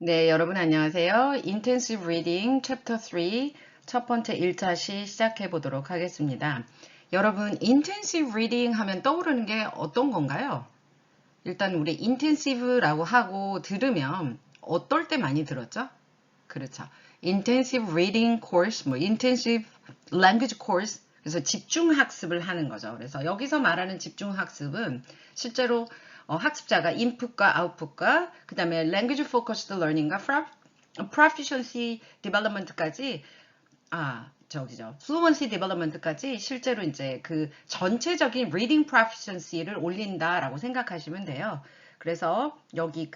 네, 여러분 안녕하세요. Intensive Reading Chapter 3 첫 번째 1차시 시작해 보도록 하겠습니다. 여러분, Intensive Reading 하면 떠오르는 게 어떤 건가요? 일단 우리 Intensive라고 하고 들으면 어떨 때 많이 들었죠? 그렇죠. Intensive Reading Course, Intensive Language Course, 그래서 집중 학습을 하는 거죠. 그래서 여기서 말하는 집중 학습은 실제로 학습자가 인풋과 아웃풋과 그 다음에 Language Focused Learning과 Proficiency Development까지 Fluency Development까지 실제로 이제 그 전체적인 Reading Proficiency를 올린다라고 생각하시면 돼요. 그래서 여기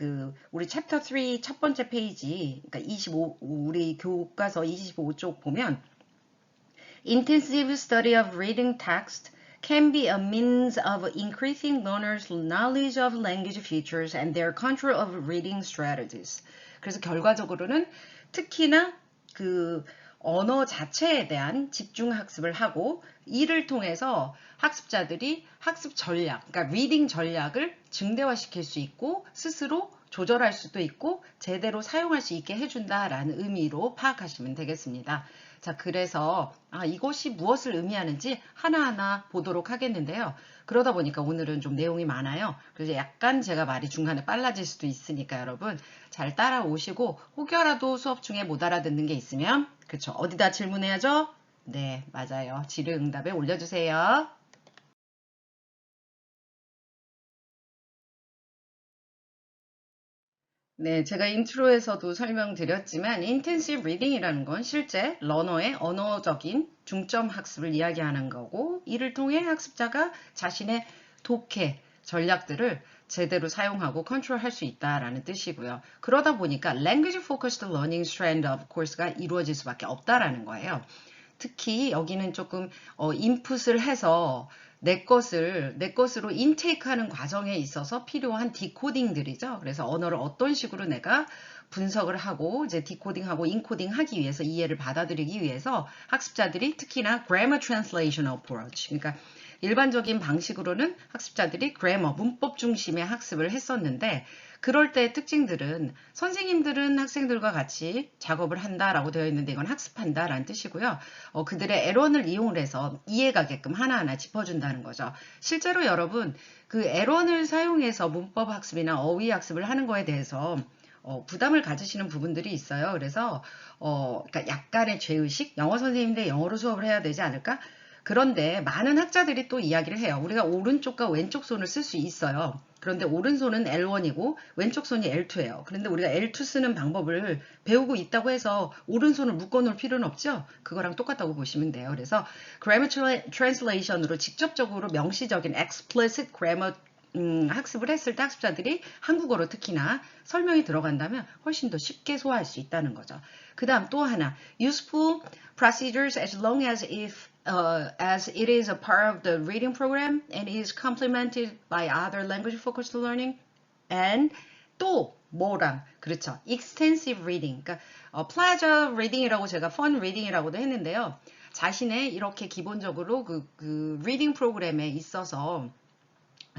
우리 챕터 3 첫 번째 페이지, 그러니까 25, 우리 교과서 25쪽 보면 Intensive study of reading text can be a means of increasing learners' knowledge of language features and their control of reading strategies. 그래서 결과적으로는 특히나 그 언어 자체에 대한 집중 학습을 하고 이를 통해서 학습자들이 학습 전략, 그러니까 리딩 전략을 증대화시킬 수 있고 스스로 조절할 수도 있고 제대로 사용할 수 있게 해준다라는 의미로 파악하시면 되겠습니다. 자, 그래서 이것이 무엇을 의미하는지 하나하나 보도록 하겠는데요. 그러다 보니까 오늘은 좀 내용이 많아요. 그래서 약간 제가 말이 중간에 빨라질 수도 있으니까 여러분 잘 따라오시고 혹여라도 수업 중에 못 알아듣는 게 있으면 그쵸, 어디다 질문해야죠? 네, 맞아요. 질의응답에 올려주세요. 네, 제가 인트로에서도 설명드렸지만 인텐시브 리딩이라는 건 실제 러너의 언어적인 중점 학습을 이야기하는 거고 이를 통해 학습자가 자신의 독해 전략들을 제대로 사용하고 컨트롤할 수 있다라는 뜻이고요. 그러다 보니까 Language Focused Learning Strand of Course가 이루어질 수밖에 없다라는 거예요. 특히 여기는 조금 인풋을 해서 내 것으로 인테이크하는 과정에 있어서 필요한 디코딩들이죠. 그래서 언어를 어떤 식으로 내가 분석을 하고 이제 디코딩하고 인코딩 하기 위해서 이해를 받아들이기 위해서 학습자들이 특히나 grammar translation approach, 그러니까 일반적인 방식으로는 학습자들이 그래머, 문법 중심의 학습을 했었는데 그럴 때의 특징들은 선생님들은 학생들과 같이 작업을 한다라고 되어 있는데 이건 학습한다라는 뜻이고요. 그들의 애런을 이용을 해서 이해가게끔 하나하나 짚어준다는 거죠. 실제로 여러분 그 애런을 사용해서 문법 학습이나 어휘 학습을 하는 거에 대해서 부담을 가지시는 부분들이 있어요. 그래서 그러니까 약간의 죄의식, 영어 선생님인데 영어로 수업을 해야 되지 않을까? 그런데 많은 학자들이 또 이야기를 해요. 우리가 오른쪽과 왼쪽 손을 쓸 수 있어요. 그런데 오른손은 L1이고 왼쪽 손이 L2예요. 그런데 우리가 L2 쓰는 방법을 배우고 있다고 해서 오른손을 묶어놓을 필요는 없죠. 그거랑 똑같다고 보시면 돼요. 그래서 grammar translation으로 직접적으로 명시적인 explicit grammar 학습을 했을 때 학습자들이 한국어로 특히나 설명이 들어간다면 훨씬 더 쉽게 소화할 수 있다는 거죠. 그 다음 또 하나, useful procedures as long as it is a part of the reading program and is complemented by other language focused learning and 또 뭐랑 그렇죠. extensive reading, 그러니까 pleasure reading이라고 제가 fun reading이라고도 했는데요. 자신의 이렇게 기본적으로 그 reading 프로그램에 있어서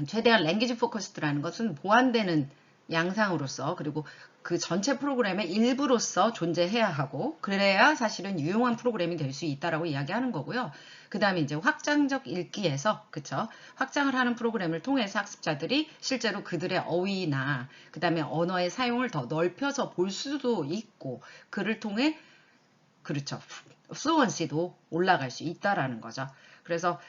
최대한 랭귀지 포커스드라는 것은 보완되는 양상으로서 그리고 그 전체 프로그램의 일부로서 존재해야 하고 그래야 사실은 유용한 프로그램이 될 수 있다라고 이야기하는 거고요. 그 다음에 이제 확장적 읽기에서 그쵸? 확장을 하는 프로그램을 통해서 학습자들이 실제로 그들의 어휘나 그 다음에 언어의 사용을 더 넓혀서 볼 수도 있고 그를 통해 그렇죠. 플루언시도 올라갈 수 있다라는 거죠. 그래서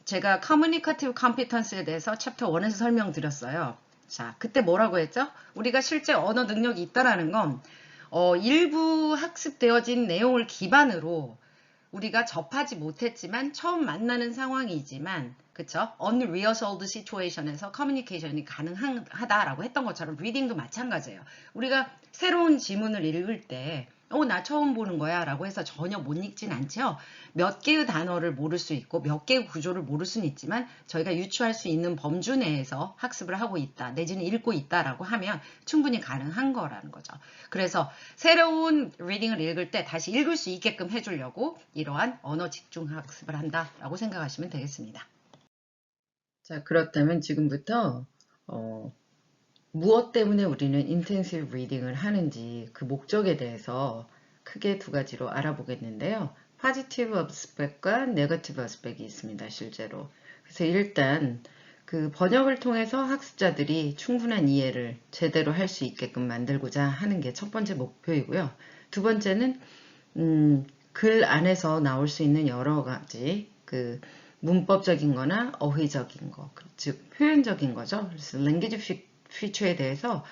제가 커뮤니케이티브 컴피턴스에 대해서 챕터 1에서 설명드렸어요. 자, 그때 뭐라고 했죠? 우리가 실제 언어 능력이 있다라는 건 일부 학습되어진 내용을 기반으로 우리가 접하지 못했지만 처음 만나는 상황이지만 그쵸? unrehearsed situation에서 커뮤니케이션이 가능하다라고 했던 것처럼 리딩도 마찬가지예요. 우리가 새로운 지문을 읽을 때 나 처음 보는 거야 라고 해서 전혀 못 읽진 않죠. 몇 개의 단어를 모를 수 있고 몇 개의 구조를 모를 수는 있지만 저희가 유추할 수 있는 범주 내에서 학습을 하고 있다 내지는 읽고 있다라고 하면 충분히 가능한 거라는 거죠. 그래서 새로운 리딩을 읽을 때 다시 읽을 수 있게끔 해주려고 이러한 언어 집중 학습을 한다라고 생각하시면 되겠습니다. 자, 그렇다면 지금부터 무엇 때문에 우리는 intensive reading을 하는지 그 목적에 대해서 크게 두 가지로 알아보겠는데요. positive aspect과 negative aspect이 있습니다, 실제로. 그래서 일단 그 번역을 통해서 학습자들이 충분한 이해를 제대로 할 수 있게끔 만들고자 하는 게 첫 번째 목표이고요. 두 번째는 글 안에서 나올 수 있는 여러 가지 그 문법적인 거나 어휘적인 거, 즉 표현적인 거죠. 그래서 language feature에 대해서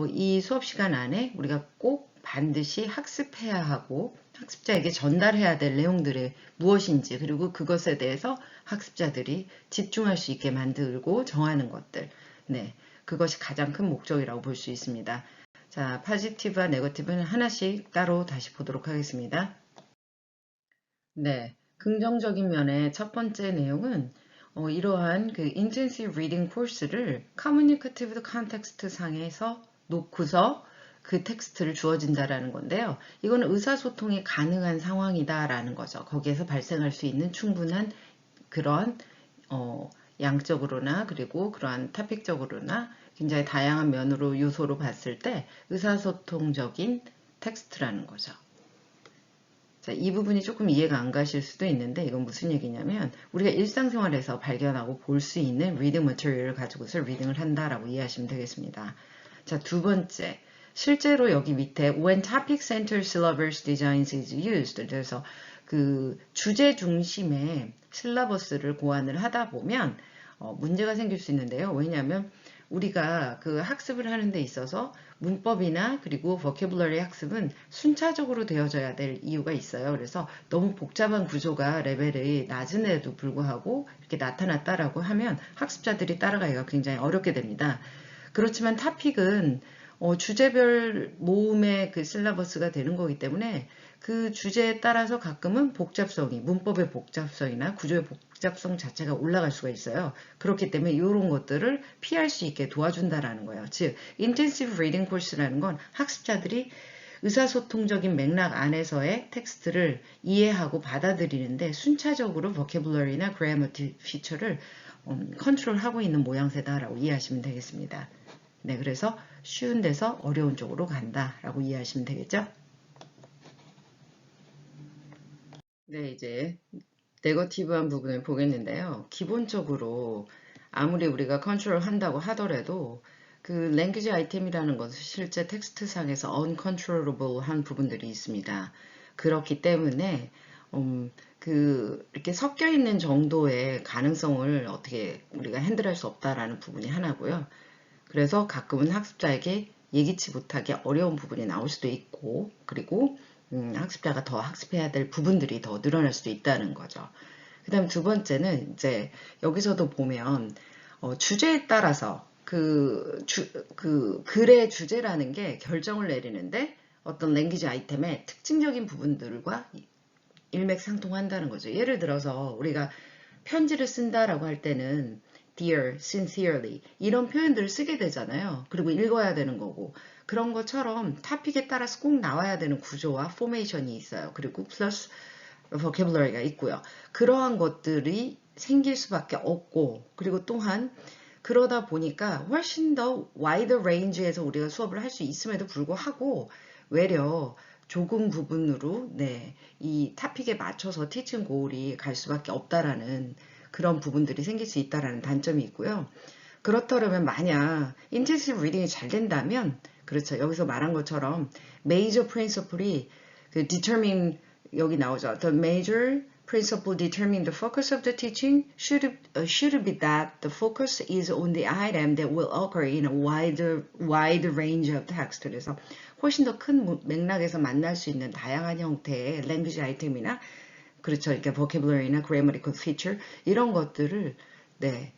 이 수업 시간 안에 우리가 꼭 반드시 학습해야 하고 학습자에게 전달해야 될 내용들이 무엇인지 그리고 그것에 대해서 학습자들이 집중할 수 있게 만들고 정하는 것들. 네, 그것이 가장 큰 목적이라고 볼 수 있습니다. 자, 포지티브와 네거티브는 하나씩 따로 다시 보도록 하겠습니다. 네, 긍정적인 면의 첫 번째 내용은 이러한 그 intensive reading 코र्스를 communicative context 상에서 놓고서 그 텍스트를 주어진다라는 건데요. 이건 의사소통이 가능한 상황이다라는 거죠. 거기에서 발생할 수 있는 충분한 그런 양적으로나 그리고 그러한 토픽적으로나 굉장히 다양한 면으로 요소로 봤을 때 의사소통적인 텍스트라는 거죠. 자, 이 부분이 조금 이해가 안 가실 수도 있는데 이건 무슨 얘기냐면 우리가 일상생활에서 발견하고 볼 수 있는 리딩 머티리얼을 가지고서 리딩을 한다라고 이해하시면 되겠습니다. 자, 두 번째. 실제로 여기 밑에 when topic centered syllabus designs is used 그래서 그 주제 중심의 실러버스를 고안을 하다 보면 문제가 생길 수 있는데요. 왜냐하면 우리가 그 학습을 하는 데 있어서 문법이나 그리고 vocabulary 학습은 순차적으로 되어져야 될 이유가 있어요. 그래서 너무 복잡한 구조가 레벨이 낮은데도 불구하고 이렇게 나타났다라고 하면 학습자들이 따라가기가 굉장히 어렵게 됩니다. 그렇지만 토픽은 주제별 모음의 그 실러버스가 되는 거기 때문에 그 주제에 따라서 가끔은 복잡성이, 문법의 복잡성이나 구조의 복잡성 자체가 올라갈 수가 있어요. 그렇기 때문에 이런 것들을 피할 수 있게 도와준다라는 거예요. 즉, 인텐시브 리딩 코스라는 건 학습자들이 의사소통적인 맥락 안에서의 텍스트를 이해하고 받아들이는데 순차적으로 vocabulary나 grammar feature를 컨트롤하고 있는 모양새다라고 이해하시면 되겠습니다. 네, 그래서 쉬운 데서 어려운 쪽으로 간다라고 이해하시면 되겠죠? 네, 이제 네거티브한 부분을 보겠는데요. 기본적으로 아무리 우리가 컨트롤 한다고 하더라도 그 랭귀지 아이템이라는 것은 실제 텍스트상에서 uncontrollable 한 부분들이 있습니다. 그렇기 때문에 이렇게 섞여 있는 정도의 가능성을 어떻게 우리가 핸들할 수 없다라는 부분이 하나고요. 그래서 가끔은 학습자에게 예기치 못하게 어려운 부분이 나올 수도 있고, 그리고 학습자가 더 학습해야 될 부분들이 더 늘어날 수도 있다는 거죠. 그 다음 두 번째는 이제 여기서도 보면 주제에 따라서 그 글의 주제라는 게 결정을 내리는데 어떤 랭귀지 아이템의 특징적인 부분들과 일맥상통한다는 거죠. 예를 들어서 우리가 편지를 쓴다라고 할 때는 dear, sincerely 이런 표현들을 쓰게 되잖아요. 그리고 읽어야 되는 거고 그런 것처럼 토픽에 따라서 꼭 나와야 되는 구조와 포메이션이 있어요. 그리고 플러스 vocabulary가 있고요. 그러한 것들이 생길 수밖에 없고 그리고 또한 그러다 보니까 훨씬 더 와이드 레인지에서 우리가 수업을 할 수 있음에도 불구하고 외려 조금 부분으로 이 토픽에 맞춰서 티칭 고울이 갈 수밖에 없다라는 그런 부분들이 생길 수 있다라는 단점이 있고요. 그렇다면 만약 intensive reading이 잘 된다면 그렇죠. 여기서 말한 것처럼 major principle이 그 determine 여기 나오죠. The major principle determining the focus of the teaching should be that the focus is on the item that will occur in a wide range of text. 그래서 훨씬 더 큰 맥락에서 만날 수 있는 다양한 형태의 language 아이템이나 그렇죠. 이렇게 vocabulary나 grammatical feature 이런 것들을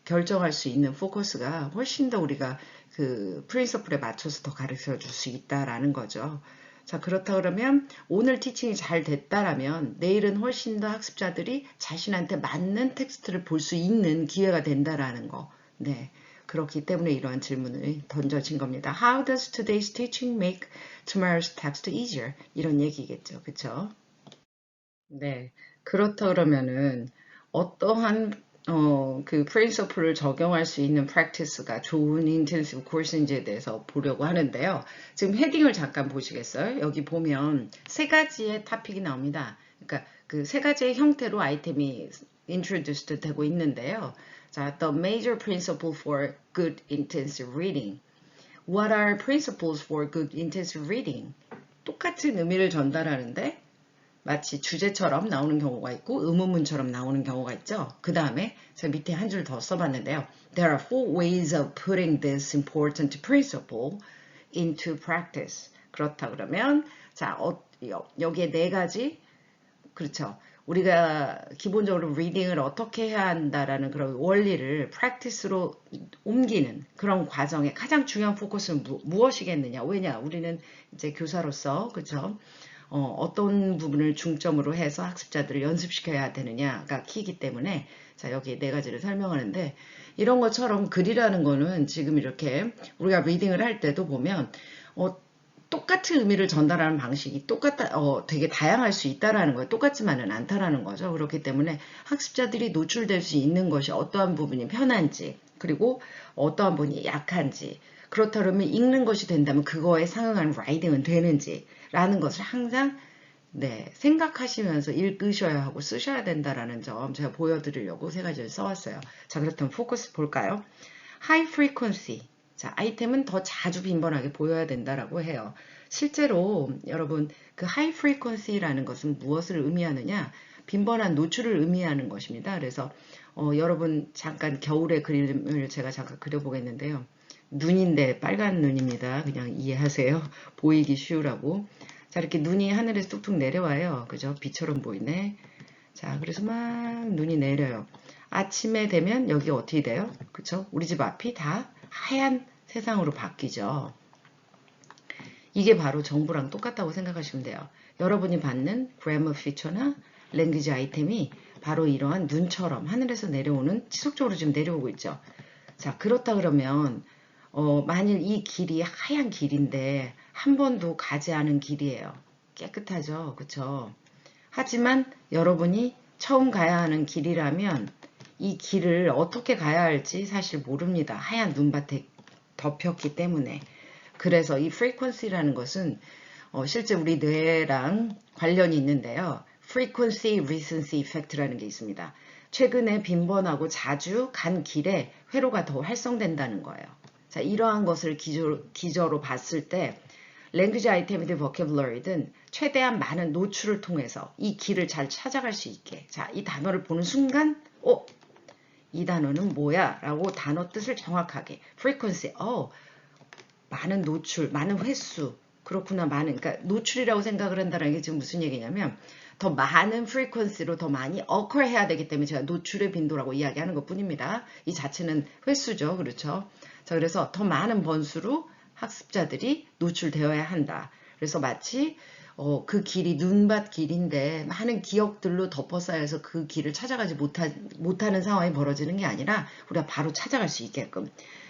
결정할 수 있는 포커스가 훨씬 더 우리가 그 프린서플에 맞춰서 더 가르쳐 줄 수 있다라는 거죠. 자, 그렇다 그러면 오늘 티칭이 잘 됐다라면 내일은 훨씬 더 학습자들이 자신한테 맞는 텍스트를 볼 수 있는 기회가 된다라는 거. 네. 그렇기 때문에 이러한 질문을 던져진 겁니다. How does today's teaching make tomorrow's text easier? 이런 얘기겠죠. 그쵸? 네. 그렇다 그러면은 어떠한 그 principle을 적용할 수 있는 practice가 좋은 intensive course인지에 대해서 보려고 하는데요. 지금 헤딩을 잠깐 보시겠어요? 여기 보면 세 가지의 토픽이 나옵니다. 그러니까 그 세 가지의 형태로 아이템이 introduced 되고 있는데요. 자, the major principle for good intensive reading. What are principles for good intensive reading? 똑같은 의미를 전달하는데 마치 주제처럼 나오는 경우가 있고 의문문처럼 나오는 경우가 있죠. 그 다음에 제가 밑에 한 줄 더 써봤는데요. There are four ways of putting this important principle into practice. 그렇다 그러면 자 여기에 네 가지 그렇죠. 우리가 기본적으로 리딩을 어떻게 해야 한다라는 그런 원리를 practice로 옮기는 그런 과정의 가장 중요한 포커스는 무엇이겠느냐. 왜냐 우리는 이제 교사로서 그렇죠. 어떤 부분을 중점으로 해서 학습자들을 연습시켜야 되느냐가 키이기 때문에 자 여기 네 가지를 설명하는데 이런 것처럼 글이라는 거는 지금 이렇게 우리가 리딩을 할 때도 보면 똑같은 의미를 전달하는 방식이 되게 다양할 수 있다라는 거예요. 똑같지만은 않다라는 거죠. 그렇기 때문에 학습자들이 노출될 수 있는 것이 어떠한 부분이 편한지 그리고 어떠한 부분이 약한지 그렇다면 읽는 것이 된다면 그거에 상응하는 라이딩은 되는지 라는 것을 항상 생각하시면서 읽으셔야 하고 쓰셔야 된다라는 점 제가 보여드리려고 세 가지를 써왔어요. 자, 그렇다면 포커스 볼까요? High frequency. 자, 아이템은 더 자주 빈번하게 보여야 된다라고 해요. 실제로 여러분 그 high frequency라는 것은 무엇을 의미하느냐? 빈번한 노출을 의미하는 것입니다. 그래서 여러분 잠깐 겨울의 그림을 제가 잠깐 그려보겠는데요. 눈인데 빨간 눈입니다. 그냥 이해하세요. 보이기 쉬우라고. 자, 이렇게 눈이 하늘에서 뚝뚝 내려와요. 그죠? 비처럼 보이네. 자, 그래서 막 눈이 내려요. 아침에 되면 여기 어떻게 돼요? 그쵸? 우리 집 앞이 다 하얀 세상으로 바뀌죠. 이게 바로 정보랑 똑같다고 생각하시면 돼요. 여러분이 받는 grammar feature나 language 아이템이 바로 이러한 눈처럼 하늘에서 내려오는 지속적으로 지금 내려오고 있죠. 자, 그렇다 그러면 만일 이 길이 하얀 길인데 한 번도 가지 않은 길이에요. 깨끗하죠. 그쵸? 하지만 여러분이 처음 가야 하는 길이라면 이 길을 어떻게 가야 할지 사실 모릅니다. 하얀 눈밭에 덮였기 때문에. 그래서 이 frequency라는 것은 실제 우리 뇌랑 관련이 있는데요. frequency recency effect라는 게 있습니다. 최근에 빈번하고 자주 간 길에 회로가 더 활성된다는 거예요. 자, 이러한 것을 기저로 봤을 때 language 아이템이든 vocabulary든 최대한 많은 노출을 통해서 이 길을 잘 찾아갈 수 있게 자, 이 단어를 보는 순간 이 단어는 뭐야? 라고 단어 뜻을 정확하게 frequency, 많은 노출, 많은 횟수 그렇구나 그러니까 노출이라고 생각을 한다는 게 지금 무슨 얘기냐면 더 많은 frequency로 더 많이 occur 해야 되기 때문에 제가 노출의 빈도라고 이야기하는 것 뿐입니다. 이 자체는 횟수죠. 그렇죠? 자, 그래서 더 많은 번수로 학습자들이 노출되어야 한다. 그래서 마치 그 길이 눈밭 길인데 많은 기억들로 덮어싸여서 그 길을 찾아가지 못하는 상황이 벌어지는 게 아니라 우리가 바로 찾아갈 수 있게끔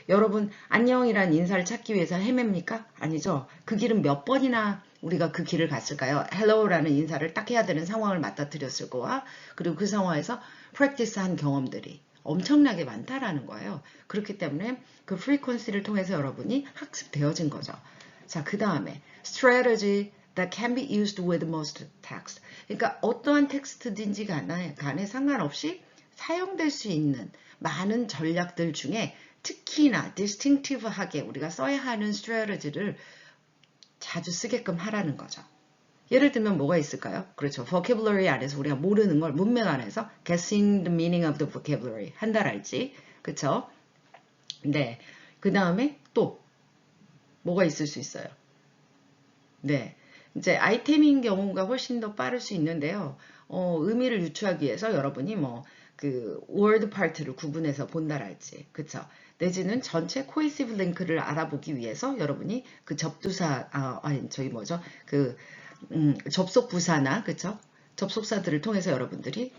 여러분 안녕이란 인사를 찾기 위해서 헤맵니까? 아니죠. 그 길은 몇 번이나 우리가 그 길을 갔을까요? hello라는 인사를 딱 해야 되는 상황을 맞닥뜨렸을 거와 그리고 그 상황에서 practice한 경험들이 엄청나게 많다라는 거예요. 그렇기 때문에 그 frequency를 통해서 여러분이 학습되어진 거죠. 자, 그 다음에 strategy that can be used with most text. 그러니까 어떠한 텍스트든지 간에 상관없이 사용될 수 있는 많은 전략들 중에 특히나 distinctive하게 우리가 써야 하는 strategy를 자주 쓰게끔 하라는 거죠. 예를 들면 뭐가 있을까요? 그렇죠. vocabulary 안에서 우리가 모르는 걸 문맥 안에서 guessing the meaning of the vocabulary 한다랄지 그렇죠? 네. 그 다음에 또 뭐가 있을 수 있어요? 네. 이제 아이템인 경우가 훨씬 더 빠를 수 있는데요. 의미를 유추하기 위해서 여러분이 그 word part를 구분해서 본다랄지 그쵸? 내지는 전체 cohesive link를 알아보기 위해서 여러분이 그 접두사 접속 부사나 그쵸? 접속사들을 통해서 여러분들이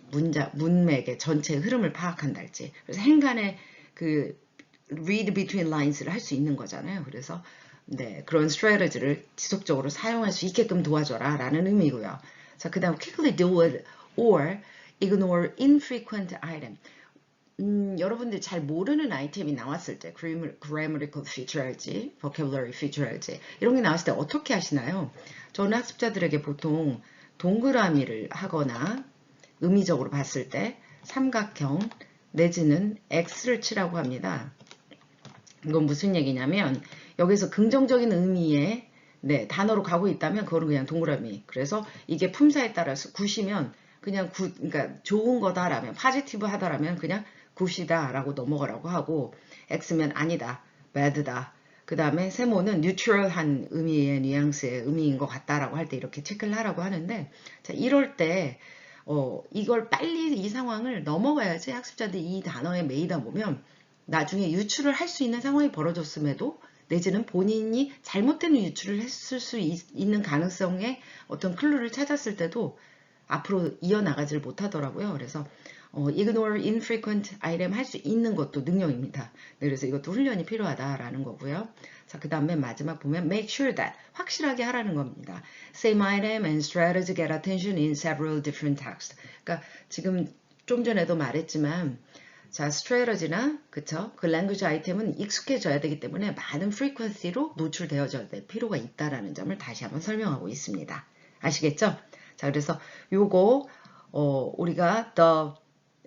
문맥의 전체 흐름을 파악한달지 그래서 행간의 그 read between lines를 할 수 있는 거잖아요. 그래서 그런 strategy를 지속적으로 사용할 수 있게끔 도와줘라 라는 의미고요. 자, 그 다음 quickly deal with or ignore infrequent item. 여러분들이 잘 모르는 아이템이 나왔을 때, grammatical feature랄지, vocabulary feature랄지, 이런 게 나왔을 때 어떻게 하시나요? 저는 학습자들에게 보통 동그라미를 하거나 의미적으로 봤을 때 삼각형 내지는 X를 치라고 합니다. 이건 무슨 얘기냐면 여기서 긍정적인 의미의 네, 단어로 가고 있다면 그거는 그냥 동그라미. 그래서 이게 품사에 따라서 굿이면 그냥 그러니까 좋은 거다라면 파지티브 하다라면 그냥 굿이다라고 넘어가라고 하고 X면 아니다, bad다. 그 다음에 세모는 뉴트럴한 의미의 뉘앙스의 의미인 것 같다라고 할 때 이렇게 체크를 하라고 하는데 자, 이럴 때 이걸 빨리 이 상황을 넘어가야지 학습자들이 이 단어에 매이다 보면 나중에 유출을 할 수 있는 상황이 벌어졌음에도 내지는 본인이 잘못된 유출을 했을 수 있는 가능성의 어떤 클루를 찾았을 때도 앞으로 이어나가지를 못하더라고요. 그래서 ignore infrequent item 할 수 있는 것도 능력입니다. 네, 그래서 이것도 훈련이 필요하다라는 거고요. 자, 그 다음에 마지막 보면 make sure that 확실하게 하라는 겁니다. Same item and strategy get attention in several different texts. 그러니까 지금 좀 전에도 말했지만 자, 스트레터지나 그쵸? 그 랭귀지 아이템은 익숙해져야 되기 때문에 많은 frequency로 노출되어져야 될 필요가 있다라는 점을 다시 한번 설명하고 있습니다. 아시겠죠? 자, 그래서 요거 우리가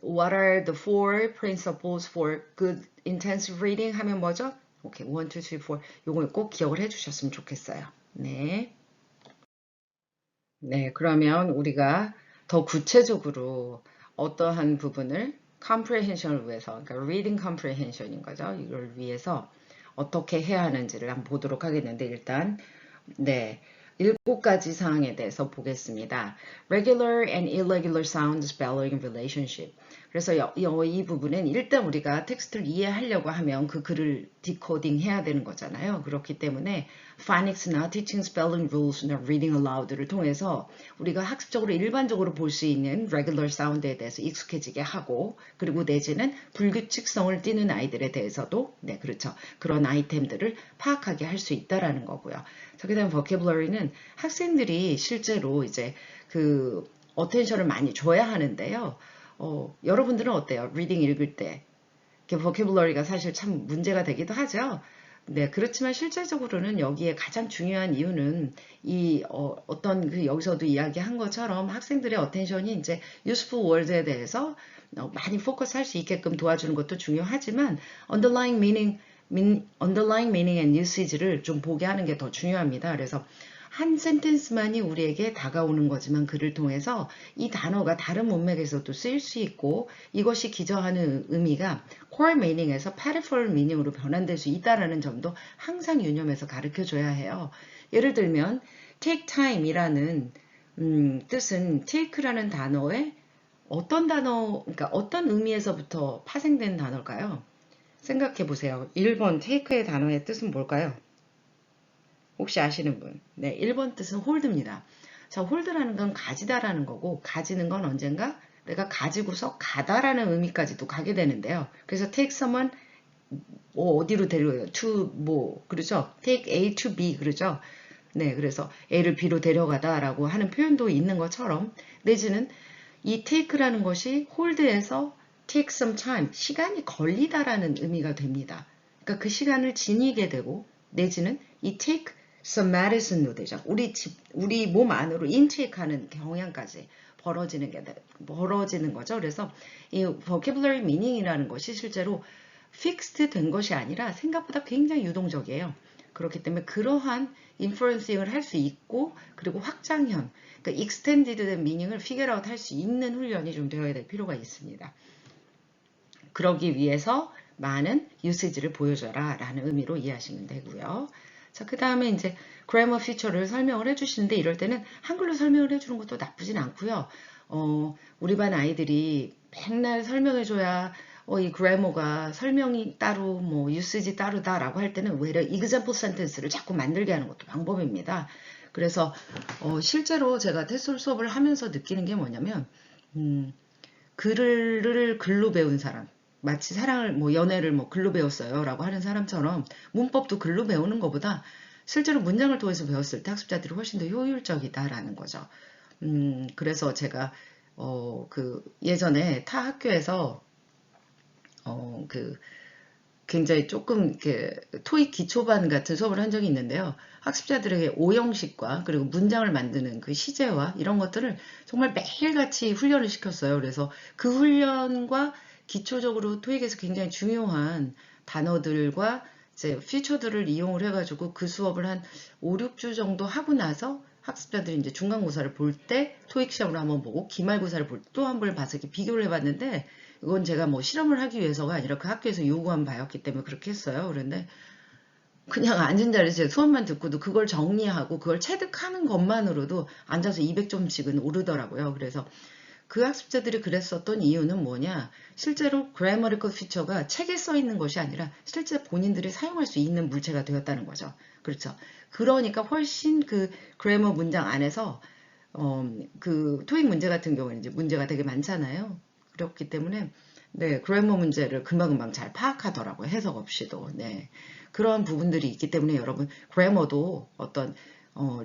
what are the four principles for good intensive reading 하면 뭐죠? 오케이, 1, 2, 3, 4 요걸 꼭 기억을 해주셨으면 좋겠어요. 네. 네, 그러면 우리가 더 구체적으로 어떠한 부분을 comprehension을 위해서, 그러니까 reading comprehension인 거죠. 이걸 위해서 어떻게 해야 하는지를 한번 보도록 하겠는데 일단 네, 7가지 사항에 대해서 보겠습니다. Regular and irregular sound spelling relationship. 그래서 이 부분은 일단 우리가 텍스트를 이해하려고 하면 그 글을 디코딩 해야 되는 거잖아요. 그렇기 때문에 phonics나 teaching spelling rules나 reading aloud를 통해서 우리가 학습적으로 일반적으로 볼 수 있는 regular sound에 대해서 익숙해지게 하고 그리고 내지는 불규칙성을 띠는 아이들에 대해서도 네, 그렇죠. 그런 아이템들을 파악하게 할 수 있다라는 거고요. 자, 그다음 vocabulary는 학생들이 실제로 이제 그 어텐션을 많이 줘야 하는데요. 여러분들은 어때요? 리딩 읽을 때 vocabulary가 사실 참 문제가 되기도 하죠. 네, 그렇지만 실제적으로는 여기에 가장 중요한 이유는 이 어떤 그 여기서도 이야기한 것처럼 학생들의 어텐션이 이제 useful word에 대해서 많이 포커스할 수 있게끔 도와주는 것도 중요하지만 underlying meaning and usage를 좀 보게 하는 게 더 중요합니다. 그래서 한 센텐스만이 우리에게 다가오는 거지만 그를 통해서 이 단어가 다른 문맥에서도 쓰일 수 있고 이것이 기저하는 의미가 core meaning에서 peripheral meaning으로 변환될 수 있다는 점도 항상 유념해서 가르쳐 줘야 해요. 예를 들면 take time이라는 뜻은 take라는 단어의 어떤 단어, 그러니까 어떤 의미에서부터 파생된 단어일까요? 생각해 보세요. 1번 take의 단어의 뜻은 뭘까요? 혹시 아시는 분? 네, 1번 뜻은 홀드입니다. 자, 홀드라는 건 가지다라는 거고 가지는 건 언젠가 내가 가지고서 가다라는 의미까지도 가게 되는데요. 그래서 take someone 어디로 데려가요? to 그렇죠? take A to B 그렇죠? 네, 그래서 A를 B로 데려가다라고 하는 표현도 있는 것처럼 내지는 이 take라는 것이 홀드에서 take some time, 시간이 걸리다라는 의미가 됩니다. 그러니까 그 시간을 지니게 되고 내지는 이 take some medicine로 되죠. 우리 몸 안으로 인테이크하는 경향까지 벌어지는 거죠. 그래서 이 vocabulary meaning이라는 것이 실제로 fixed 된 것이 아니라 생각보다 굉장히 유동적이에요. 그렇기 때문에 그러한 인퍼런싱을 할 수 있고 그리고 확장형, 그러니까 extended 된 meaning을 figure out 할 수 있는 훈련이 좀 되어야 될 필요가 있습니다. 그러기 위해서 많은 usage를 보여줘라 라는 의미로 이해하시면 되고요. 자, 그 다음에 이제 grammar feature를 설명을 해주시는데 이럴 때는 한글로 설명을 해주는 것도 나쁘진 않고요. 우리 반 아이들이 맨날 설명해줘야 이 grammar가 설명이 따로 usage 따로다라고 할 때는 외려 example sentence를 자꾸 만들게 하는 것도 방법입니다. 그래서 실제로 제가 테스트 수업을 하면서 느끼는 게 뭐냐면 글을 글로 배운 사람 마치 사랑을 연애를 글로 배웠어요 라고 하는 사람처럼 문법도 글로 배우는 것보다 실제로 문장을 통해서 배웠을 때 학습자들이 훨씬 더 효율적이다라는 거죠. 그래서 제가 그 예전에 타 학교에서 그 굉장히 조금 이렇게 토익 기초반 같은 수업을 한 적이 있는데요. 학습자들에게 오형식과 그리고 문장을 만드는 그 시제와 이런 것들을 정말 매일같이 훈련을 시켰어요. 그래서 그 훈련과 기초적으로 토익에서 굉장히 중요한 단어들과 이제 피처들을 이용을 해가지고 그 수업을 한 5, 6주 정도 하고 나서 학습자들이 이제 중간고사를 볼 때 토익 시험을 한번 보고 기말고사를 볼 때 또 한 번 봐서 이렇게 비교를 해봤는데 이건 제가 뭐 실험을 하기 위해서가 아니라 그 학교에서 요구한 바였기 때문에 그렇게 했어요. 그런데 그냥 앉은 자리에서 제 수업만 듣고도 그걸 정리하고 그걸 체득하는 것만으로도 앉아서 200점씩은 오르더라고요. 그래서 그 학습자들이 그랬었던 이유는 뭐냐? 실제로 grammatical feature가 책에 써 있는 것이 아니라 실제 본인들이 사용할 수 있는 물체가 되었다는 거죠. 그렇죠. 그러니까 훨씬 그 grammar 문장 안에서 그 토익 문제 같은 경우는 이제 문제가 되게 많잖아요. 그렇기 때문에 네, 그래머 문제를 금방금방 잘 파악하더라고요. 해석 없이도. 네. 그런 부분들이 있기 때문에 여러분 그래머도 어떤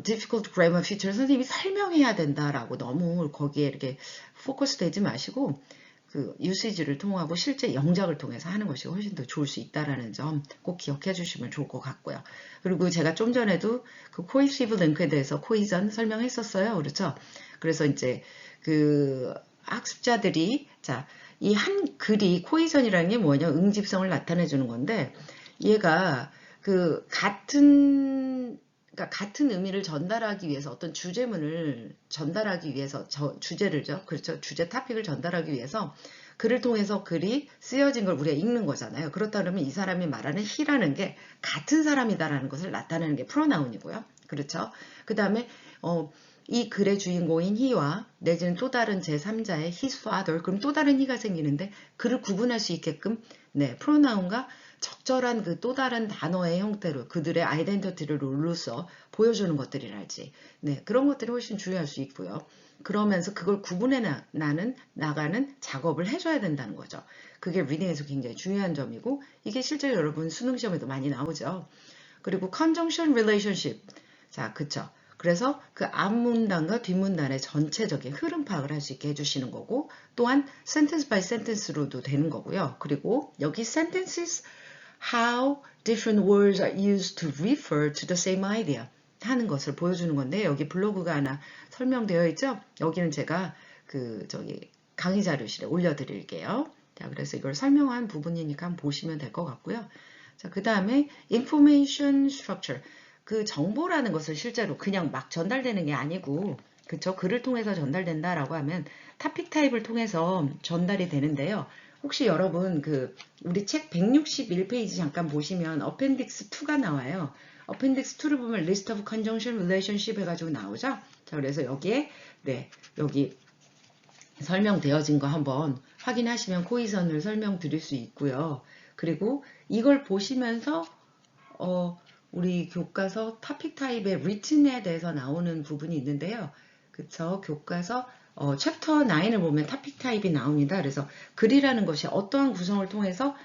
difficult grammar feature 선생님이 설명해야 된다라고 너무 거기에 이렇게 포커스 되지 마시고 그 유시지를 통하고 실제 영작을 통해서 하는 것이 훨씬 더 좋을 수 있다라는 점 꼭 기억해 주시면 좋을 것 같고요. 그리고 제가 좀 전에도 그 cohesive link에 대해서 cohesion 설명했었어요. 그렇죠? 그래서 이제 그 학습자들이 자, 이 한 글이 cohesion이라는 게 뭐냐? 응집성을 나타내 주는 건데 얘가 그 그러니까 같은 의미를 전달하기 위해서 어떤 주제문을 전달하기 위해서 주제를죠. 그렇죠. 주제 토픽을 전달하기 위해서 글을 통해서 글이 쓰여진 걸 우리가 읽는 거잖아요. 그렇다 그러면 이 사람이 말하는 he라는 게 같은 사람이다라는 것을 나타내는 게 프로나운이고요. 그렇죠. 그 다음에 이 글의 주인공인 he와 내지는 또 다른 제3자의 his father 그럼 또 다른 he가 생기는데 그를 구분할 수 있게끔 네, 프로나운과 적절한 그 또 다른 단어의 형태로 그들의 아이덴티티를 롤로서 보여주는 것들이랄지 네, 그런 것들이 훨씬 중요할 수 있고요. 그러면서 그걸 구분해 나가는 작업을 해줘야 된다는 거죠. 그게 리딩에서 굉장히 중요한 점이고 이게 실제 여러분 수능 시험에도 많이 나오죠. 그리고 conjunction relationship 자, 그쵸. 그래서 그 앞문단과 뒷문단의 전체적인 흐름 파악을 할 수 있게 해주시는 거고 또한 sentence by sentence로도 되는 거고요. 그리고 여기 sentences how different words are used to refer to the same idea 하는 것을 보여주는 건데 여기 블로그가 하나 설명되어 있죠. 여기는 제가 그 강의 자료실에 올려드릴게요. 자, 그래서 이걸 설명한 부분이니까 한번 보시면 될 것 같고요. 자, 그 다음에 information structure 그 정보라는 것을 실제로 그냥 막 전달되는 게 아니고 그쵸? 글을 통해서 전달된다라고 하면 토픽 타입을 통해서 전달이 되는데요. 혹시 여러분 그 우리 책 161페이지 잠깐 보시면 어펜딕스 2가 나와요. 어펜딕스 2를 보면 list of conjunction relationship 해가지고 나오죠. 자, 그래서 여기에 네 여기 설명되어진 거 한번 확인하시면 코이선을 설명드릴 수 있고요. 그리고 이걸 보시면서 우리 교과서 토픽 타입의 written에 대해서 나오는 부분이 있는데요. 그쵸? 교과서 챕터 9을 보면 토픽 타입이 나옵니다. 그래서 글이라는 것이 어떠한 구성을 통해서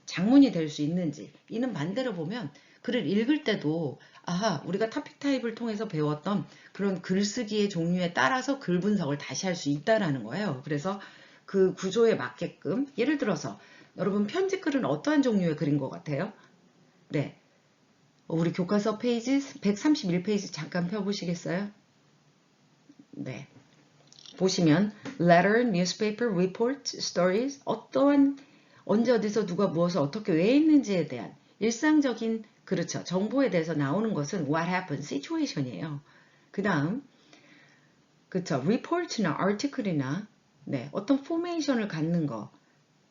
장문이 될 수 있는지 이는 반대로 보면 글을 읽을 때도 아하 우리가 토픽 타입을 통해서 배웠던 그런 글쓰기의 종류에 따라서 글 분석을 다시 할 수 있다라는 거예요. 그래서 그 구조에 맞게끔 예를 들어서 여러분 편집글은 어떠한 종류의 글인 것 같아요? 네. 우리 교과서 페이지 131페이지 잠깐 펴보시겠어요? 네. 보시면 letter, newspaper, report, stories 어떠한 언제 어디서 누가 무엇을 어떻게 왜 했는지에 대한 일상적인 그렇죠. 정보에 대해서 나오는 것은 what happened, situation이에요. 그 다음 그렇죠. report나 article이나 네, 어떤 포메이션을 갖는 거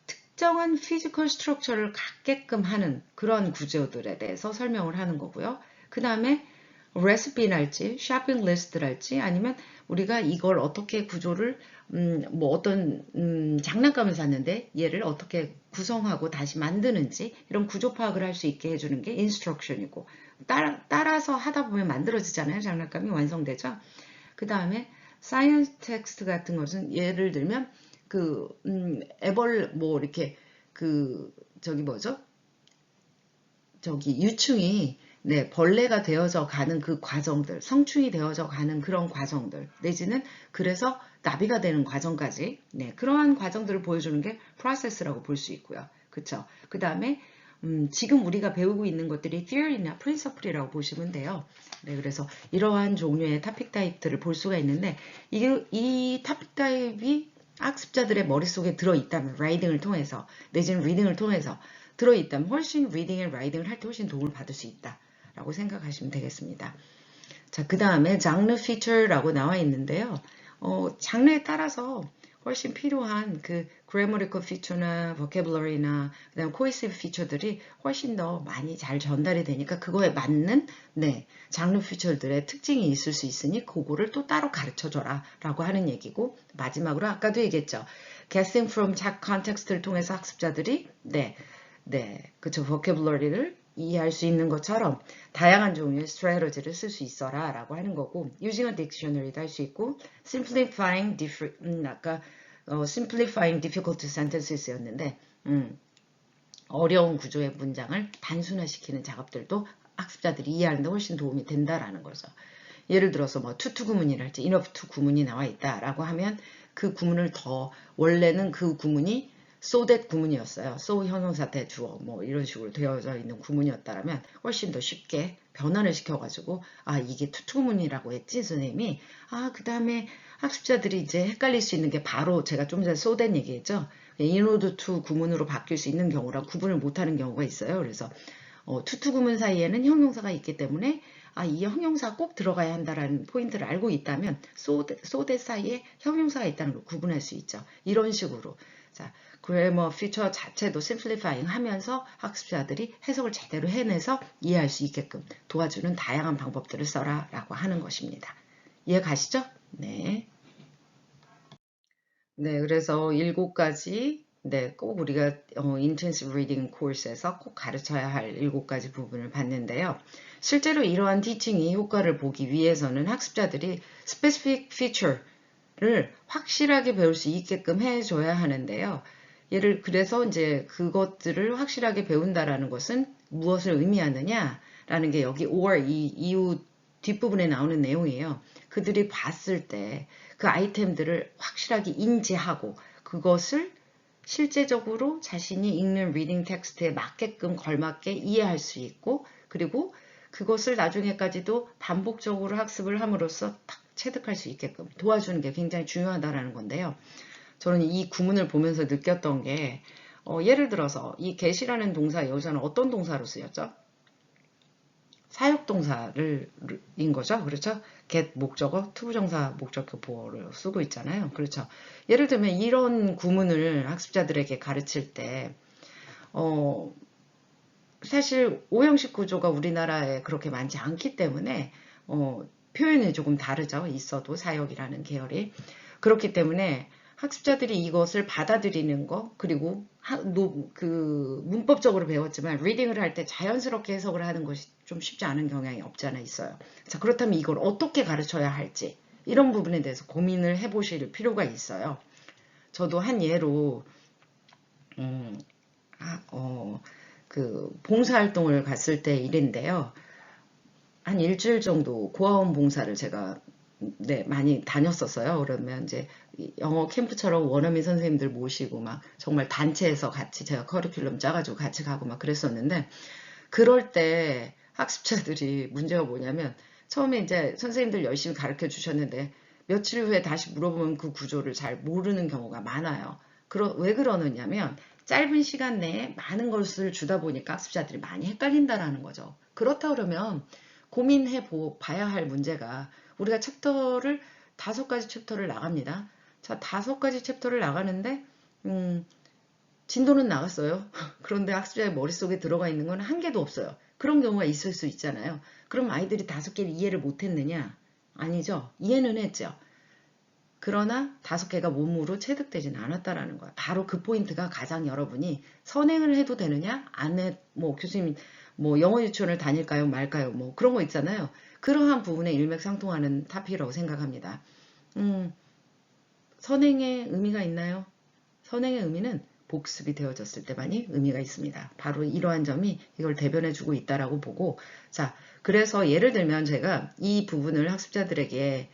특정한 피지컬 스트럭처를 갖게끔 하는 그런 구조들에 대해서 설명을 하는 거고요. 그 다음에 레시피랄지 쇼핑 리스트랄지 아니면 우리가 이걸 어떻게 구조를 뭐 어떤 장난감을 샀는데 얘를 어떻게 구성하고 다시 만드는지 이런 구조 파악을 할 수 있게 해주는 게 인스트럭션이고 따라서 하다 보면 만들어지잖아요. 장난감이 완성되죠. 그 다음에 사이언스 텍스트 같은 것은 예를 들면 그 뭐 이렇게 그 뭐죠? 유충이 네, 벌레가 되어져 가는 그 과정들, 성충이 되어져 가는 그런 과정들, 내지는 그래서 나비가 되는 과정까지 네, 그러한 과정들을 보여주는 게 프로세스라고 볼 수 있고요. 그쵸? 그 다음에 지금 우리가 배우고 있는 것들이 theory나 principle이라고 보시면 돼요. 네, 그래서 이러한 종류의 토픽 타입들을 볼 수가 있는데 이 토픽 타입이 학습자들의 머릿속에 들어있다면 라이딩을 통해서 내지는 리딩을 통해서 들어있다면 훨씬 리딩 앤 라이딩을 할 때 훨씬 도움을 받을 수 있다라고 생각하시면 되겠습니다. 자, 그 다음에 장르 피처라고 나와 있는데요. 장르에 따라서 훨씬 필요한 그 grammatical feature나 vocabulary나 그다음 cohesive feature들이 훨씬 더 많이 잘 전달이 되니까 그거에 맞는 장르 feature들의 특징이 있을 수 있으니 그거를 또 따로 가르쳐줘라 라고 하는 얘기고 마지막으로 아까도 얘기했죠. guessing from context를 통해서 학습자들이 그쵸 vocabulary를 이해할 수 있는 것처럼 다양한 종류의 스트래터지를 쓸 수 있어라 라고 하는 거고 using a dictionary도 할 수 있고 simplifying simplifying difficult sentences였는데 어려운 구조의 문장을 단순화시키는 작업들도 학습자들이 이해하는 데 훨씬 도움이 된다라는 거죠. 예를 들어서 뭐 to 구문이랄지 enough to 구문이 나와 있다라고 하면 그 구문을 더 원래는 그 구문이 so that 구문이었어요. so 형용사 대 주어 뭐 이런 식으로 되어져 있는 구문이었다면 훨씬 더 쉽게 변환을 시켜가지고 아 이게 to 구문이라고 했지 선생님이 그 다음에 학습자들이 이제 헷갈릴 수 있는 게 바로 제가 좀 전에 so that 얘기했죠. in order to 구문으로 바뀔 수 있는 경우랑 구분을 못하는 경우가 있어요. 그래서 to 구문 사이에는 형용사가 있기 때문에 이 형용사가 꼭 들어가야 한다라는 포인트를 알고 있다면 so that 사이에 형용사가 있다는 걸 구분할 수 있죠. 이런 식으로 자, grammar feature 자체도 simplifying 하면서 학습자들이 해석을 제대로 해내서 이해할 수 있게끔 도와주는 다양한 방법들을 써라 라고 하는 것입니다. 이해 가시죠? 네. 네, 그래서 7가지 꼭 우리가 intensive reading course에서 꼭 가르쳐야 할 7가지 부분을 봤는데요. 실제로 이러한 티칭이 효과를 보기 위해서는 학습자들이 specific feature를 확실하게 배울 수 있게끔 해줘야 하는데요. 그래서 이제 그것들을 확실하게 배운다라는 것은 무엇을 의미하느냐라는 게 여기 or 이후 뒷부분에 나오는 내용이에요. 그들이 봤을 때 그 아이템들을 확실하게 인지하고 그것을 실제적으로 자신이 읽는 리딩 텍스트에 맞게끔 걸맞게 이해할 수 있고 그리고 그것을 나중에까지도 반복적으로 학습을 함으로써 딱 체득할 수 있게끔 도와주는 게 굉장히 중요하다는 건데요. 저는 이 구문을 보면서 느꼈던 게 예를 들어서 이 get이라는 동사 여기서는 어떤 동사로 쓰였죠? 사역동사인 거죠. 그렇죠? get 목적어, 투부정사 목적어 보어를 쓰고 있잖아요. 그렇죠? 예를 들면 이런 구문을 학습자들에게 가르칠 때 사실 오형식 구조가 우리나라에 그렇게 많지 않기 때문에 표현이 조금 다르죠. 있어도 사역이라는 계열이. 그렇기 때문에 학습자들이 이것을 받아들이는 거 그리고 문법적으로 배웠지만 리딩을 할 때 자연스럽게 해석을 하는 것이 좀 쉽지 않은 경향이 없지 않아 있어요. 자, 그렇다면 이걸 어떻게 가르쳐야 할지 이런 부분에 대해서 고민을 해보실 필요가 있어요. 저도 한 예로 봉사활동을 갔을 때 일인데요. 한 일주일 정도 고아원 봉사를 제가 많이 다녔었어요. 그러면 이제 영어 캠프처럼 원어민 선생님들 모시고 막 정말 단체에서 같이 제가 커리큘럼 짜가지고 같이 가고 막 그랬었는데 그럴 때 학습자들이 문제가 뭐냐면 처음에 이제 선생님들 열심히 가르쳐 주셨는데 며칠 후에 다시 물어보면 그 구조를 잘 모르는 경우가 많아요. 왜 그러느냐면 짧은 시간 내에 많은 것을 주다 보니까 학습자들이 많이 헷갈린다라는 거죠. 그렇다 그러면 고민해 봐야 할 문제가 우리가 챕터를 5가지 챕터를 나갑니다. 자, 5가지 챕터를 나가는데 진도는 나갔어요. 그런데 학습자의 머릿속에 들어가 있는 건 한 개도 없어요. 그런 경우가 있을 수 있잖아요. 그럼 아이들이 5개를 이해를 못했느냐? 아니죠. 이해는 했죠. 그러나 5개가 몸으로 체득되지는 않았다라는 거야. 바로 그 포인트가 가장 여러분이 선행을 해도 되느냐? 안 해, 교수님, 영어 유치원을 다닐까요? 말까요? 그런 거 있잖아요. 그러한 부분에 일맥상통하는 타픽이라고 생각합니다. 선행의 의미가 있나요? 선행의 의미는 복습이 되어졌을 때만이 의미가 있습니다. 바로 이러한 점이 이걸 대변해주고 있다라고 보고 그래서 예를 들면 제가 이 부분을 학습자들에게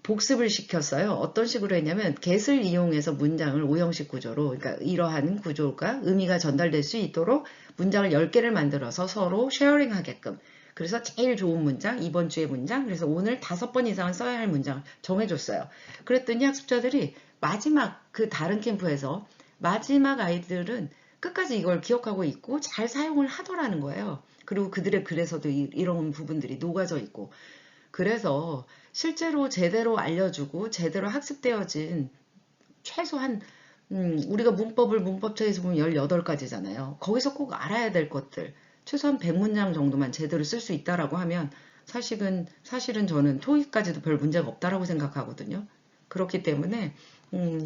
복습을 시켰어요. 어떤 식으로 했냐면 get을 이용해서 문장을 5형식 구조로, 그러니까 이러한 구조가 의미가 전달될 수 있도록 문장을 10개를 만들어서 서로 쉐어링 하게끔. 그래서 제일 좋은 문장, 이번 주의 문장, 그래서 오늘 5번 이상은 써야 할 문장 정해줬어요. 그랬더니 학습자들이 마지막 그 다른 캠프에서 마지막 아이들은 끝까지 이걸 기억하고 있고 잘 사용을 하더라는 거예요. 그리고 그들의 글에서도 이런 부분들이 녹아져 있고. 그래서 실제로 제대로 알려주고 제대로 학습되어진 최소한 우리가 문법책에서 보면 18가지잖아요. 거기서 꼭 알아야 될 것들 최소한 100문장 정도만 제대로 쓸 수 있다라고 하면 사실은 저는 토익까지도 별 문제가 없다라고 생각하거든요. 그렇기 때문에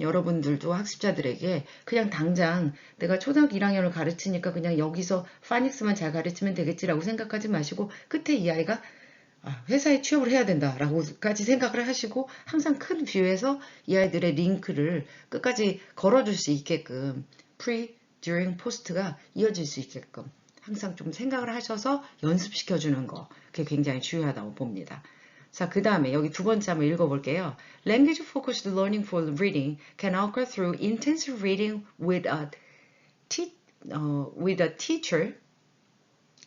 여러분들도 학습자들에게 그냥 당장 내가 초등학교 1학년을 가르치니까 그냥 여기서 파닉스만 잘 가르치면 되겠지라고 생각하지 마시고 끝에 이 아이가 회사에 취업을 해야 된다라고까지 생각을 하시고 항상 큰 뷰에서 이 아이들의 링크를 끝까지 걸어줄 수 있게끔 pre, during, post가 이어질 수 있게끔 항상 좀 생각을 하셔서 연습시켜주는 거 그게 굉장히 중요하다고 봅니다. 자, 그 다음에 여기 두 번째 한번 읽어볼게요. Language focused learning for reading can occur through intensive reading with a teacher,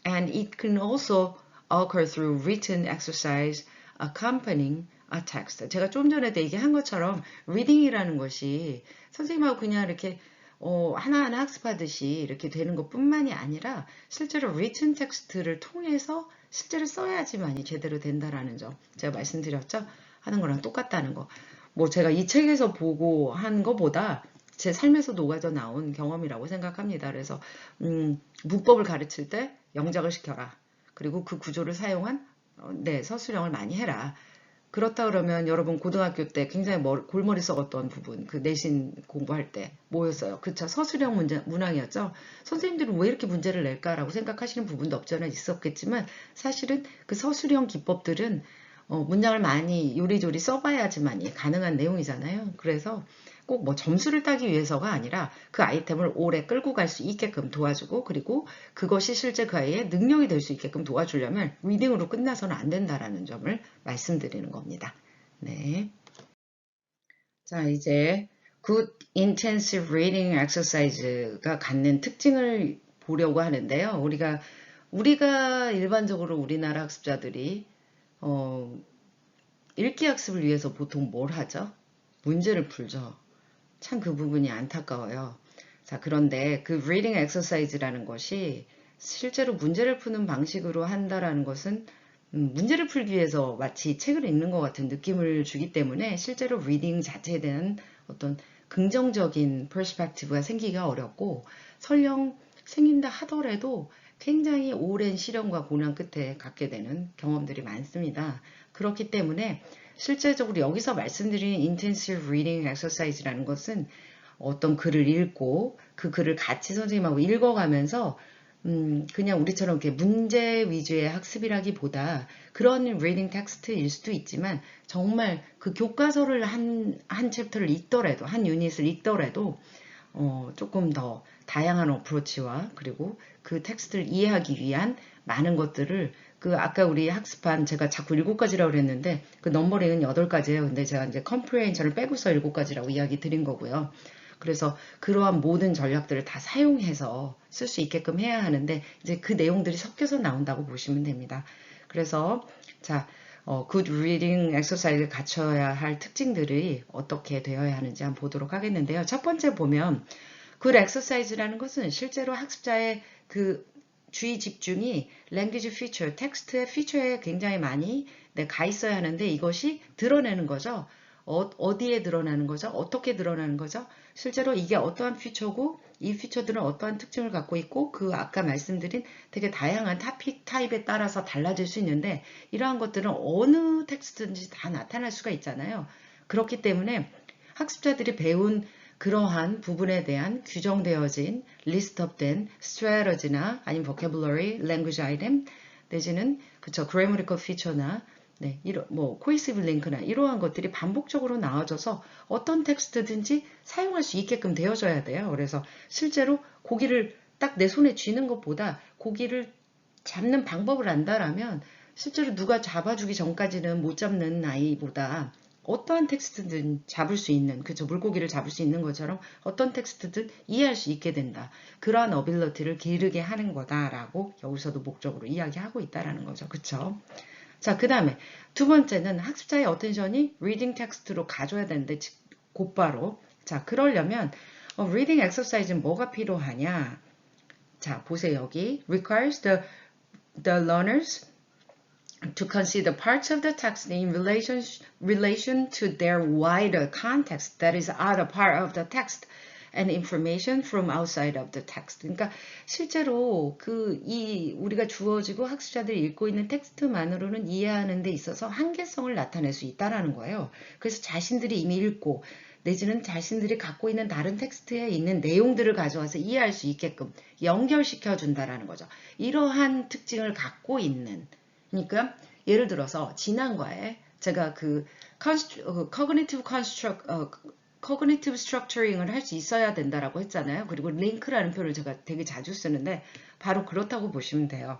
and it can also occur through written exercise accompanying a text. 제가 좀 전에도 얘기한 것처럼 reading이라는 것이 선생님하고 그냥 이렇게 하나하나 학습하듯이 이렇게 되는 것뿐만이 아니라 실제로 written text를 통해서 실제로 써야지만이 제대로 된다라는 점 제가 말씀드렸죠? 하는 거랑 똑같다는 거. 뭐 제가 이 책에서 보고 한 것보다 제 삶에서 녹아져 나온 경험이라고 생각합니다. 그래서 문법을 가르칠 때 영작을 시켜라. 그리고 그 구조를 사용한 서술형을 많이 해라. 그렇다 그러면 여러분 고등학교 때 굉장히 골머리 썩었던 부분, 그 내신 공부할 때 뭐였어요? 그쵸? 서술형 문항이었죠? 선생님들은 왜 이렇게 문제를 낼까라고 생각하시는 부분도 없지 않아 있었겠지만 사실은 그 서술형 기법들은 문장을 많이 요리조리 써봐야지만이 가능한 내용이잖아요. 그래서 꼭 뭐 점수를 따기 위해서가 아니라 그 아이템을 오래 끌고 갈 수 있게끔 도와주고 그리고 그것이 실제 그 아이의 능력이 될 수 있게끔 도와주려면 리딩으로 끝나서는 안 된다라는 점을 말씀드리는 겁니다. 네. 자, 이제 Good Intensive Reading Exercise가 갖는 특징을 보려고 하는데요. 우리가 일반적으로 우리나라 학습자들이 읽기 학습을 위해서 보통 뭘 하죠? 문제를 풀죠. 참 그 부분이 안타까워요. 자, 그런데 그 reading exercise라는 것이 실제로 문제를 푸는 방식으로 한다라는 것은 문제를 풀기 위해서 마치 책을 읽는 것 같은 느낌을 주기 때문에 실제로 reading 자체에 대한 어떤 긍정적인 perspective가 생기기가 어렵고 설령 생긴다 하더라도 굉장히 오랜 시련과 고난 끝에 갖게 되는 경험들이 많습니다. 그렇기 때문에 실제적으로 여기서 말씀드린 intensive reading exercise라는 것은 어떤 글을 읽고 그 글을 같이 선생님하고 읽어가면서 그냥 우리처럼 이렇게 문제 위주의 학습이라기보다 그런 reading 텍스트일 수도 있지만 정말 그 교과서를 한 챕터를 읽더라도 한 유닛을 읽더라도 조금 더 다양한 어프로치와 그리고 그 텍스트를 이해하기 위한 많은 것들을 아까 우리 학습한 제가 자꾸 7가지라고 그랬는데 그 넘버링은 8가지예요. 근데 제가 이제 comprehension을 빼고서 7가지라고 이야기 드린 거고요. 그래서 그러한 모든 전략들을 다 사용해서 쓸 수 있게끔 해야 하는데 이제 그 내용들이 섞여서 나온다고 보시면 됩니다. 그래서 자, good reading exercise를 갖춰야 할 특징들이 어떻게 되어야 하는지 한번 보도록 하겠는데요. 첫 번째 보면 good exercise라는 것은 실제로 학습자의 그 주의 집중이 language feature, 텍스트의 feature에 굉장히 많이 가 있어야 하는데 이것이 드러내는 거죠. 어디에 드러나는 거죠? 어떻게 드러나는 거죠? 실제로 이게 어떠한 피처고 이 피처들은 어떠한 특징을 갖고 있고 그 아까 말씀드린 되게 다양한 토픽 타입에 따라서 달라질 수 있는데 이러한 것들은 어느 텍스트든지 다 나타날 수가 있잖아요. 그렇기 때문에 학습자들이 배운 그러한 부분에 대한 규정되어진 리스트업된 strategy나 아니면 vocabulary, language item 내지는 그쵸 grammatical feature나 네, cohesive link나 이러한 것들이 반복적으로 나와줘서 어떤 텍스트든지 사용할 수 있게끔 되어져야 돼요. 그래서 실제로 고기를 딱 내 손에 쥐는 것보다 고기를 잡는 방법을 안다라면 실제로 누가 잡아주기 전까지는 못 잡는 아이보다 어떠한 텍스트든 잡을 수 있는, 그쵸, 물고기를 잡을 수 있는 것처럼 어떤 텍스트든 이해할 수 있게 된다. 그러한 어빌러티를 기르게 하는 거다라고 여기서도 목적으로 이야기하고 있다라는 거죠. 그쵸? 자, 그 다음에 두 번째는 학습자의 어텐션이 리딩 텍스트로 가져야 되는데 곧바로. 자, 그러려면 리딩 엑서사이즈는 뭐가 필요하냐? 자, 보세요. 여기 requires the learners to consider parts of the text in relation to their wider context that is other part of the text and information from outside of the text. 그러니까 실제로 우리가 주어지고 학습자들이 읽고 있는 텍스트만으로는 이해하는 데 있어서 한계성을 나타낼 수 있다라는 거예요. 그래서 자신들이 이미 읽고 내지는 자신들이 갖고 있는 다른 텍스트에 있는 내용들을 가져와서 이해할 수 있게끔 연결시켜 준다라는 거죠. 이러한 특징을 갖고 있는, 그러니까 예를 들어서 지난과에 제가 cognitive structuring을 할 수 있어야 된다라고 했잖아요. 그리고 링크라는 표현을 제가 되게 자주 쓰는데 바로 그렇다고 보시면 돼요.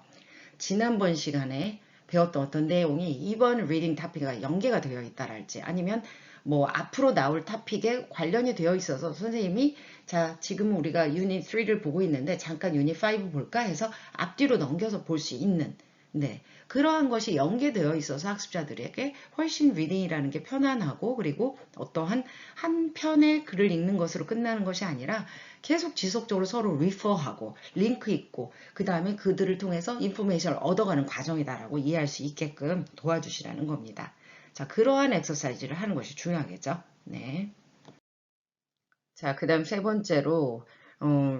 지난번 시간에 배웠던 어떤 내용이 이번 리딩 토픽과 연계가 되어 있다랄지 아니면 뭐 앞으로 나올 토픽에 관련이 되어 있어서 선생님이 자 지금 우리가 유닛 3를 보고 있는데 잠깐 유닛 5 볼까 해서 앞뒤로 넘겨서 볼 수 있는 네, 그러한 것이 연계되어 있어서 학습자들에게 훨씬 리딩이라는 게 편안하고 그리고 어떠한 한 편의 글을 읽는 것으로 끝나는 것이 아니라 계속 지속적으로 서로 리퍼하고 링크 있고 그 다음에 그들을 통해서 인포메이션을 얻어가는 과정이다라고 이해할 수 있게끔 도와주시라는 겁니다. 자, 그러한 엑서사이즈를 하는 것이 중요하겠죠. 네. 자, 그 다음 세 번째로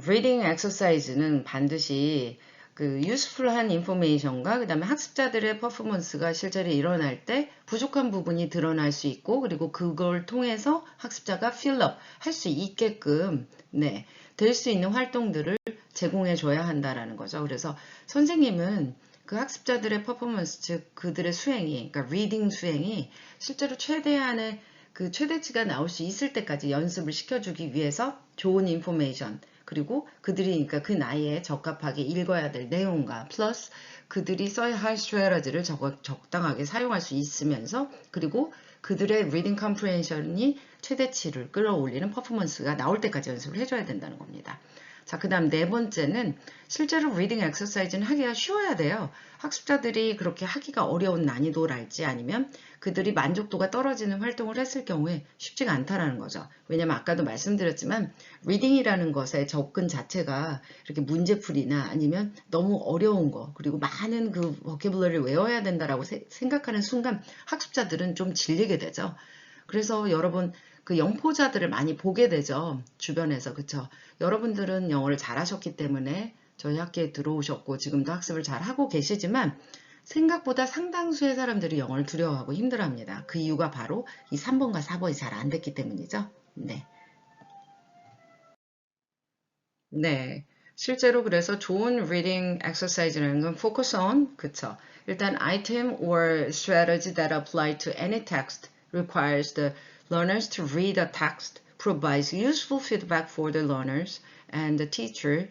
리딩 엑서사이즈는 반드시 useful한 인포메이션과 그 다음에 학습자들의 퍼포먼스가 실제로 일어날 때 부족한 부분이 드러날 수 있고 그리고 그걸 통해서 학습자가 필업 할 수 있게끔 네, 될 수 있는 활동들을 제공해 줘야 한다라는 거죠. 그래서 선생님은 그 학습자들의 퍼포먼스, 즉 그들의 수행이, 그러니까 리딩 수행이 실제로 최대한의 그 최대치가 나올 수 있을 때까지 연습을 시켜주기 위해서 좋은 인포메이션, 그리고 그들이 그러니까 그 나이에 적합하게 읽어야 될 내용과 플러스 그들이 써야 할 스트래터지를 적당하게 사용할 수 있으면서 그리고 그들의 리딩 컴프레hen션이 최대치를 끌어올리는 퍼포먼스가 나올 때까지 연습을 해줘야 된다는 겁니다. 자, 그 다음 네 번째는 실제로 리딩 엑서사이즈는 하기가 쉬워야 돼요. 학습자들이 그렇게 하기가 어려운 난이도랄지 아니면 그들이 만족도가 떨어지는 활동을 했을 경우에 쉽지가 않다라는 거죠. 왜냐면 아까도 말씀드렸지만 리딩이라는 것의 접근 자체가 이렇게 문제풀이나 아니면 너무 어려운 거 그리고 많은 그 버큐블러리를 외워야 된다라고 생각하는 순간 학습자들은 좀 질리게 되죠. 그래서 여러분 그 영포자들을 많이 보게 되죠. 주변에서. 그쵸? 여러분들은 영어를 잘하셨기 때문에 저희 학교에 들어오셨고 지금도 학습을 잘 하고 계시지만 생각보다 상당수의 사람들이 영어를 두려워하고 힘들어합니다. 그 이유가 바로 이 3번과 4번이 잘 안 됐기 때문이죠. 네. 네. 실제로 그래서 좋은 reading exercise라는 건 focus on, 그쵸? 일단 item or strategy that apply to any text requires the learners to read the text, provides useful feedback for the learners and the teacher,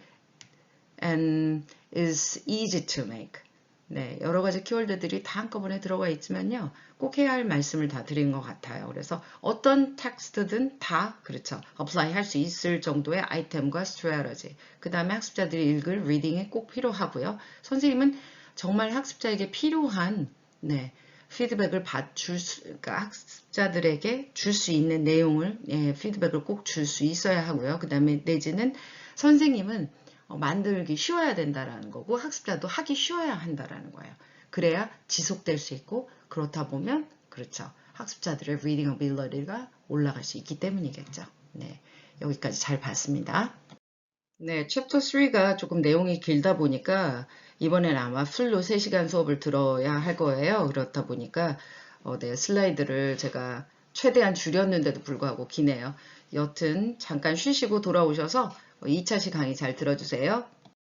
and is easy to make. 네, 여러 가지 키워드들이 다 한꺼번에 들어가 있지만요. 꼭 해야 할 말씀을 다 드린 것 같아요. 그래서 어떤 텍스트든 다 그렇죠. 어플라이 할 수 있을 정도의 아이템과 스트래터지. 그 다음에 학습자들이 읽을 리딩이 꼭 필요하고요. 선생님은 정말 학습자에게 필요한 네, 피드백을 그러니까 학습자들에게 줄 수 있는 내용을 피드백을 꼭 줄 수 있어야 하고요. 그 다음에 내지는 선생님은 만들기 쉬워야 된다라는 거고 학습자도 하기 쉬워야 한다라는 거예요. 그래야 지속될 수 있고 그렇다 보면 그렇죠. 학습자들의 reading ability가 올라갈 수 있기 때문이겠죠. 네, 여기까지 잘 봤습니다. 네, 챕터 3가 조금 내용이 길다 보니까 이번엔 아마 풀로 3시간 수업을 들어야 할 거예요. 그렇다 보니까 네, 슬라이드를 제가 최대한 줄였는데도 불구하고 기네요. 여튼 잠깐 쉬시고 돌아오셔서 2차시 강의 잘 들어주세요.